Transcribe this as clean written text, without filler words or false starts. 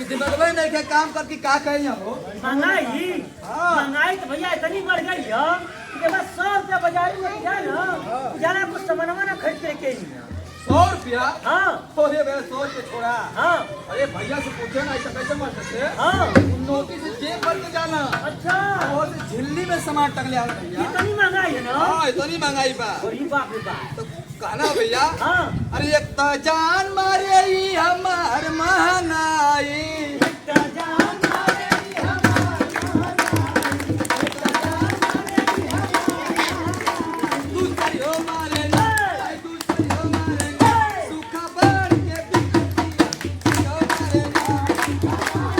कि दिमाग नहीं के काम करके का कही हो महंगाई हाँ। महंगाई तो भैया इतनी बढ़ गई है कि बस 100 रुपया बाजार में जाए ना जाना कुछ सामान ना खरीदने के लिए 100 रुपया हाँ अरे भैया 100 रुपये छोड़ा हाँ अरे भैया से पूछे ना ऐसा कैसे मार सकते हाँ नोटिस से जेब भर के जाना अच्छा और झिल्ली में सामान टक ले आ भैया इतनी महंगाई है ना हाँ इतनी महंगाई बा अरे बाप रे बाप तो कहना भैया हाँ अरे एक तो जान मारे ही हमार महंगाई इतना जान मारे ही दूसरी हो मारे ना दूसरी हो मारे ना सूखा बढ़ के बिकती हो मारे ना